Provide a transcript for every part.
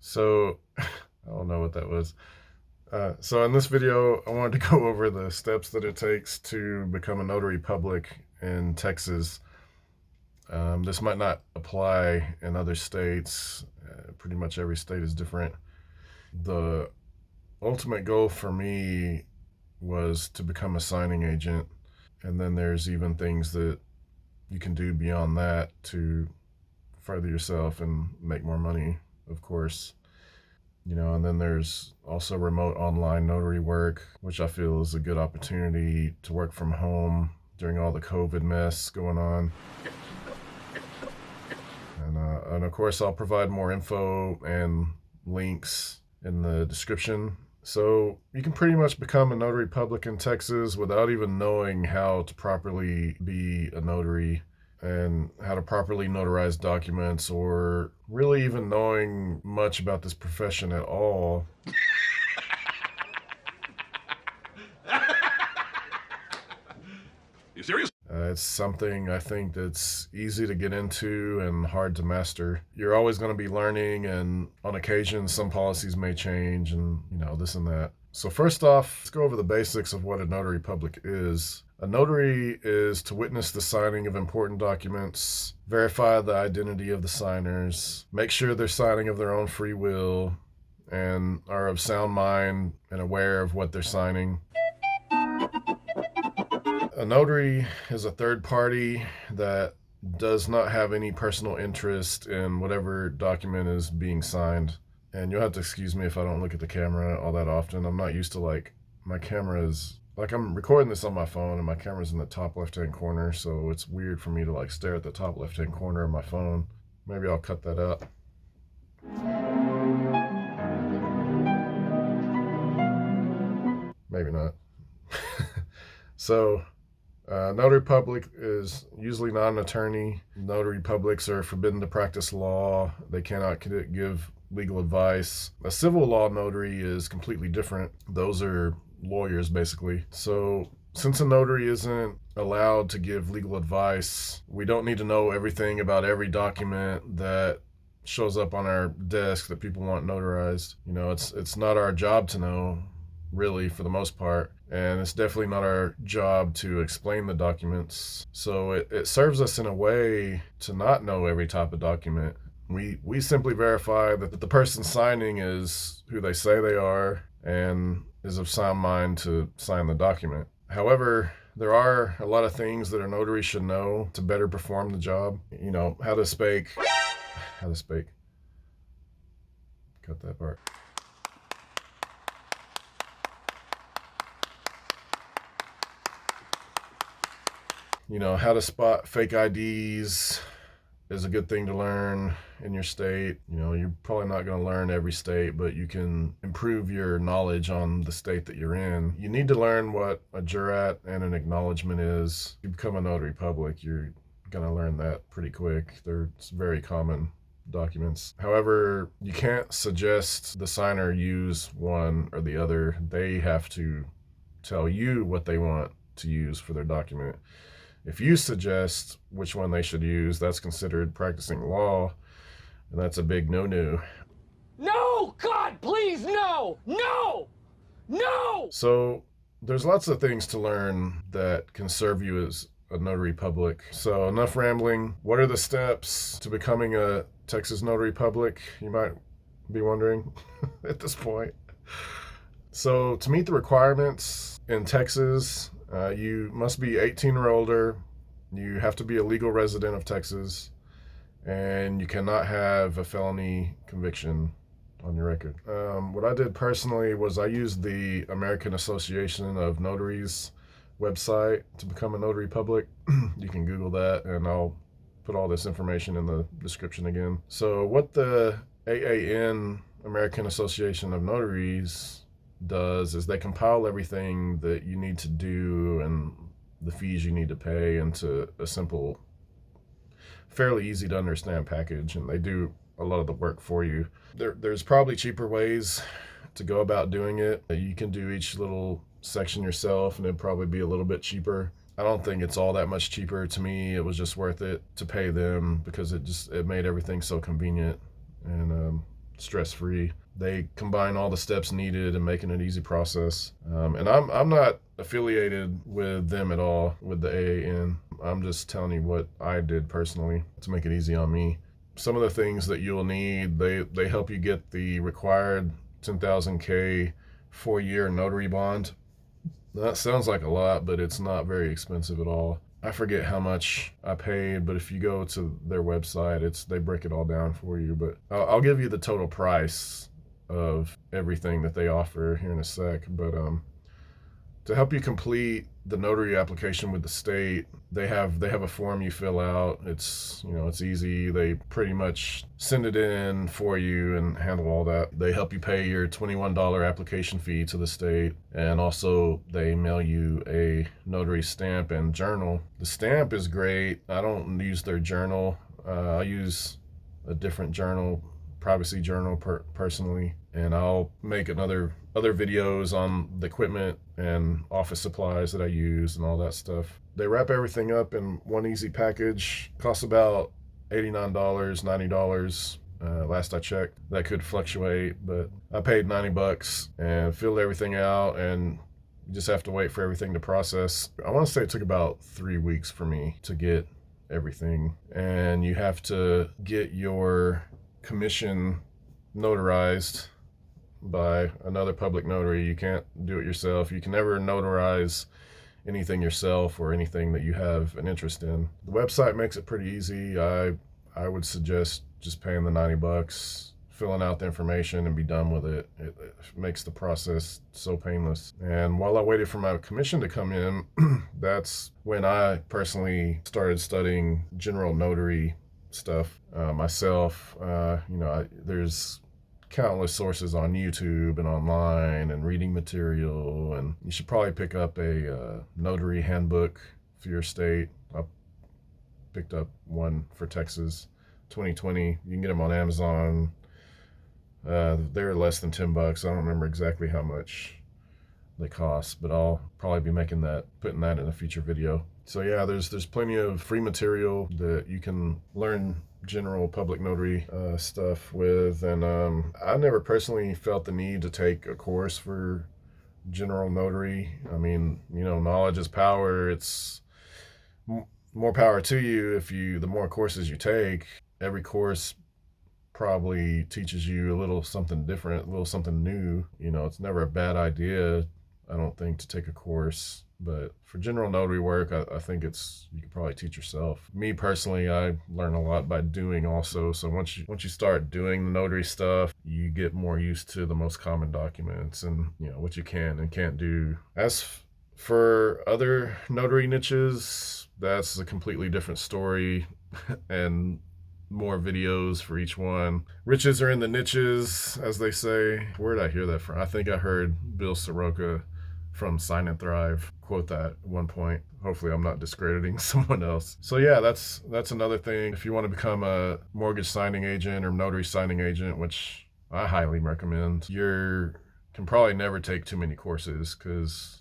So I don't know what that was. So in this video, I wanted to go over the steps that it takes to become a notary public in Texas. This might not apply in other states. Pretty much every state is different. The ultimate goal for me was to become a signing agent. And then there's even things that you can do beyond that to further yourself and make more money, of course. And then there's also remote online notary work, which I feel is a good opportunity to work from home during all the COVID mess going on. And of course, I'll provide more info and links in the description. So you can pretty much become a notary public in Texas without even knowing how to properly be a notary and how to properly notarize documents, or really even knowing much about this profession at all. You serious? It's something I think that's easy to get into and hard to master. You're always going to be learning, and on occasion some policies may change and this and that. So first off, let's go over the basics of what a notary public is. A notary is to witness the signing of important documents, verify the identity of the signers, make sure they're signing of their own free will, and are of sound mind and aware of what they're signing. A notary is a third party that does not have any personal interest in whatever document is being signed. And you'll have to excuse me if I don't look at the camera all that often. I'm not used to my camera is, I'm recording this on my phone and my camera's in the top left-hand corner, so it's weird for me to stare at the top left-hand corner of my phone. Maybe I'll cut that up. Maybe not. So, notary public is usually not an attorney. Notary publics are forbidden to practice law. They cannot give legal advice. A civil law notary is completely different. Those are lawyers, basically. So since a notary isn't allowed to give legal advice, we don't need to know everything about every document that shows up on our desk that people want notarized. It's not our job to know, really, for the most part. And it's definitely not our job to explain the documents. So it serves us in a way to not know every type of document. We simply verify that the person signing is who they say they are and is of sound mind to sign the document. However, there are a lot of things that a notary should know to better perform the job. How to speak. Cut that part. How to spot fake IDs is a good thing to learn in your state. You're probably not going to learn every state, but you can improve your knowledge on the state that you're in. You need to learn what a jurat and an acknowledgement is. You become a notary public, you're going to learn that pretty quick. They're very common documents. However, you can't suggest the signer use one or the other. They have to tell you what they want to use for their document. If you suggest which one they should use, that's considered practicing law, and that's a big no-no. No! God, please, no! No! No! So there's lots of things to learn that can serve you as a notary public. So enough rambling. What are the steps to becoming a Texas notary public? You might be wondering at this point. So to meet the requirements in Texas, you must be 18 or older, you have to be a legal resident of Texas, and you cannot have a felony conviction on your record. What I did personally was I used the American Association of Notaries website to become a notary public. You can Google that, and I'll put all this information in the description again. So what the AAN, American Association of Notaries, does is they compile everything that you need to do and the fees you need to pay into a simple, fairly easy to understand package, and they do a lot of the work for you. There's probably cheaper ways to go about doing it. You can do each little section yourself and it'd probably be a little bit cheaper. I don't think it's all that much cheaper. To me, it was just worth it to pay them because it made everything so convenient. And stress-free. They combine all the steps needed and make it an easy process. And I'm not affiliated with them at all, with the AAN. I'm just telling you what I did personally to make it easy on me. Some of the things that you'll need, they help you get the required 10,000K 4-year notary bond. That sounds like a lot, but it's not very expensive at all. I forget how much I paid, but if you go to their website, they break it all down for you. But I'll give you the total price of everything that they offer here in a sec. But to help you complete the notary application with the state, they have a form you fill out. It's easy. They pretty much send it in for you and handle all that. They help you pay your $21 application fee to the state, and also they mail you a notary stamp and journal. The stamp is great. I don't use their journal. I use a different journal, privacy journal personally, and I'll make other videos on the equipment and office supplies that I use and all that stuff. They wrap everything up in one easy package. Costs about $89, $90. Last I checked. That could fluctuate, but I paid $90 and filled everything out, and you just have to wait for everything to process. I want to say it took about 3 weeks for me to get everything, and you have to get your commission notarized by another public notary. You can't do it yourself. You can never notarize anything yourself or anything that you have an interest in. The website makes it pretty easy. I would suggest just paying the $90, filling out the information, and be done with it. It makes the process so painless. And while I waited for my commission to come in, that's when I personally started studying general notary stuff myself. There's countless sources on YouTube and online and reading material, and you should probably pick up a notary handbook for your state. I picked up one for Texas 2020. You can get them on Amazon. They're less than $10. I don't remember exactly how much they cost, but I'll probably be putting that in a future video. So yeah, there's plenty of free material that you can learn general public notary stuff with. And I never personally felt the need to take a course for general notary. I mean, knowledge is power. It's more power to you the more courses you take. Every course probably teaches you a little something different, a little something new. It's never a bad idea, I don't think, to take a course. But for general notary work, I think you could probably teach yourself. Me personally, I learn a lot by doing also. So once you start doing the notary stuff, you get more used to the most common documents and what you can and can't do. As for other notary niches, that's a completely different story and more videos for each one. Riches are in the niches, as they say. Where did I hear that from? I think I heard Bill Soroka from Sign and Thrive quote that at one point. Hopefully I'm not discrediting someone else. So yeah, that's another thing. If you want to become a mortgage signing agent or notary signing agent, which I highly recommend, you can probably never take too many courses, because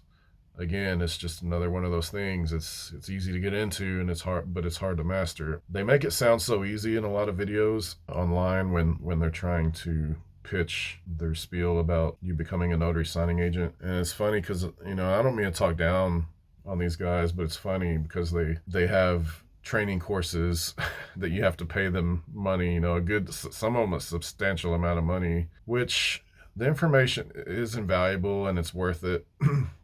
again, it's just another one of those things. It's easy to get into, and it's hard to master. They make it sound so easy in a lot of videos online when they're trying to pitch their spiel about you becoming a notary signing agent. And it's funny because I don't mean to talk down on these guys, but it's funny because they have training courses that you have to pay them money, some of them a substantial amount of money, which the information is invaluable and it's worth it.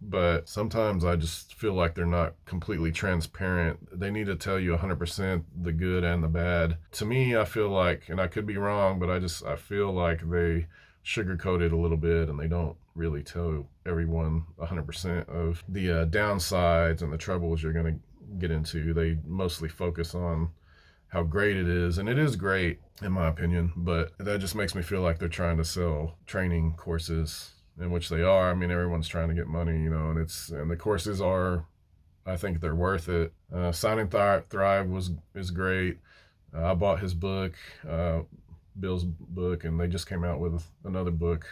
But sometimes I just feel like they're not completely transparent. They need to tell you 100% the good and the bad. To me, I feel like, and I could be wrong, but I feel like they sugarcoat it a little bit, and they don't really tell everyone 100% of the downsides and the troubles you're going to get into. They mostly focus on how great it is, and it is great in my opinion, but that just makes me feel like they're trying to sell training courses, in which they are. I mean, everyone's trying to get money, and the courses are, I think they're worth it. Sign and Thrive is great. I bought his book, Bill's book, and they just came out with another book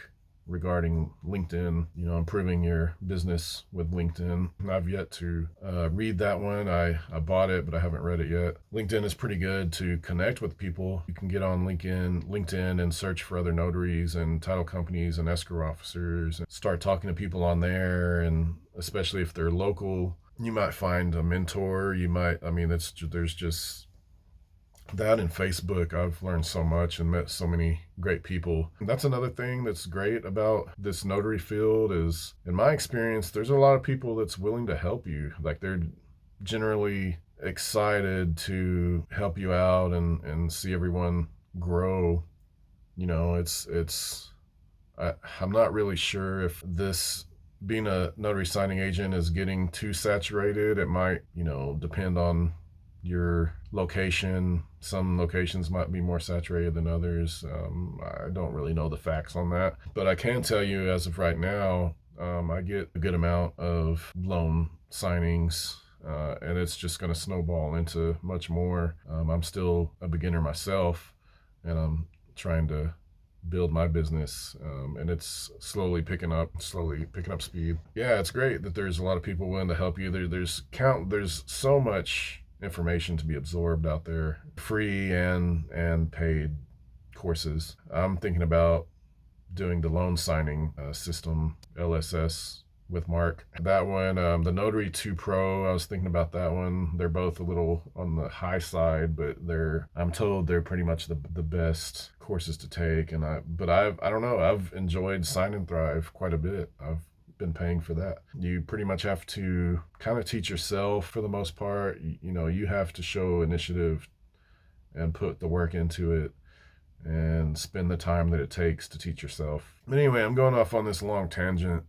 regarding LinkedIn, improving your business with LinkedIn. I've yet to read that one. I bought it, but I haven't read it yet. LinkedIn is pretty good to connect with people. You can get on LinkedIn and search for other notaries and title companies and escrow officers and start talking to people on there. And especially if they're local, you might find a mentor. There's just that, and Facebook. I've learned so much and met so many great people. And that's another thing that's great about this notary field is, in my experience, there's a lot of people that's willing to help you. Like, they're generally excited to help you out and see everyone grow. I'm not really sure if this being a notary signing agent is getting too saturated. It might, depend on your location. Some locations might be more saturated than others. I don't really know the facts on that, but I can tell you as of right now, I get a good amount of loan signings, and it's just going to snowball into much more. I'm still a beginner myself, and I'm trying to build my business, and it's slowly picking up speed. Yeah, it's great that there's a lot of people willing to help you. There's so much information to be absorbed out there, free and paid courses. I'm thinking about doing the loan signing system, LSS, with Mark. That one, the Notary 2 Pro, I was thinking about that one. They're both a little on the high side, but I'm told they're pretty much the best courses to take. And I don't know, I've enjoyed Sign and Thrive quite a bit. I've been paying for that. You pretty much have to kind of teach yourself for the most part. You have to show initiative and put the work into it and spend the time that it takes to teach yourself. But anyway, I'm going off on this long tangent.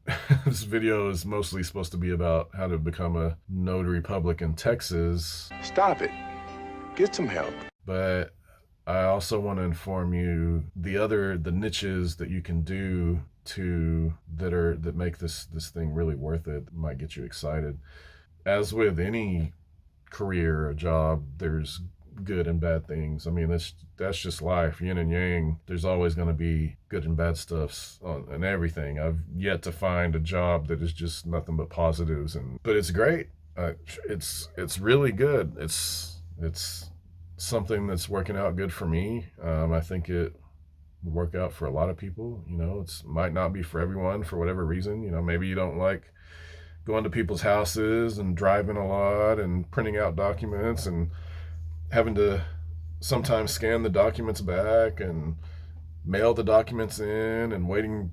This video is mostly supposed to be about how to become a Notary Public in Texas. Stop it. Get some help. But I also want to inform you the niches that you can do that make this thing really worth it, might get you excited. As with any career or job, there's good and bad things. That's just life, yin and yang. There's always going to be good and bad stuff and everything. I've yet to find a job that is just nothing but positives, but it's great. It's really good. It's something that's working out good for me. I think it would work out for a lot of people. It might not be for everyone for whatever reason. Maybe you don't like going to people's houses and driving a lot and printing out documents and having to sometimes scan the documents back and mail the documents in and waiting,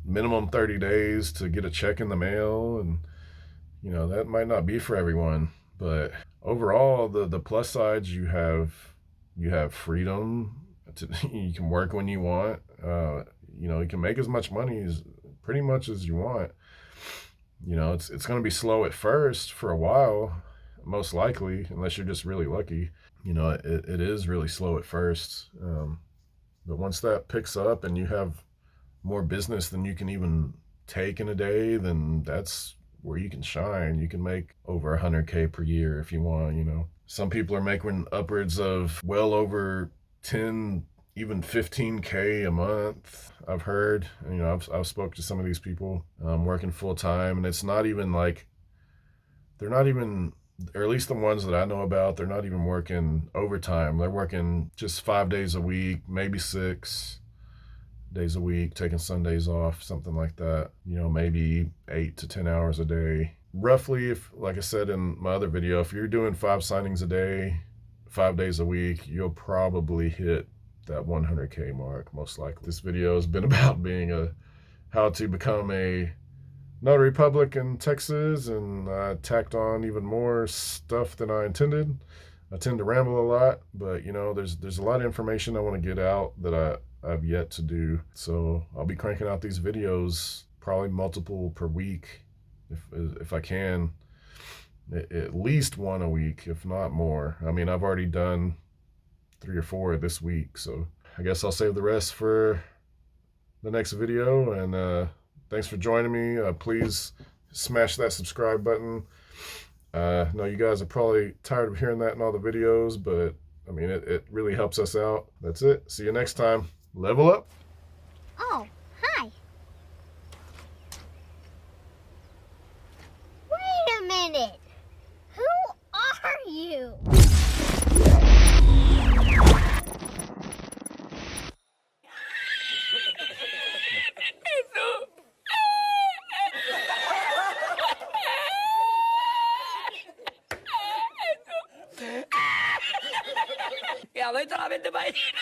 minimum 30 days to get a check in the mail. And, that might not be for everyone. But overall, the plus sides, you have freedom. You can work when you want. You can make as much money as pretty much as you want. It's going to be slow at first for a while, most likely, unless you're just really lucky. It is really slow at first. But once that picks up and you have more business than you can even take in a day, then that's where you can shine. You can make over $100K per year if you want. Some people are making upwards of well over 10, even 15K a month. I've heard. I've spoke to some of these people working full time, and it's not even like they're not even, or at least the ones that I know about, they're not even working overtime. They're working just 5 days a week, maybe 6 days a week, taking Sundays off, something like that. Maybe 8 to 10 hours a day. Roughly, if, like I said in my other video, if you're doing 5 signings a day, 5 days a week, you'll probably hit that 100K mark, most likely. This video has been about how to become a Notary Public in Texas, and I tacked on even more stuff than I intended. I tend to ramble a lot, but there's a lot of information I want to get out that I've yet to do. So I'll be cranking out these videos, probably multiple per week, if I can. At least one a week, if not more. I've already done 3 or 4 this week, so I guess I'll save the rest for the next video. And thanks for joining me. Please smash that subscribe button. I know you guys are probably tired of hearing that in all the videos, but it really helps us out. That's it. See you next time. Level up. Oh, hi. Y aumento la mente para decir.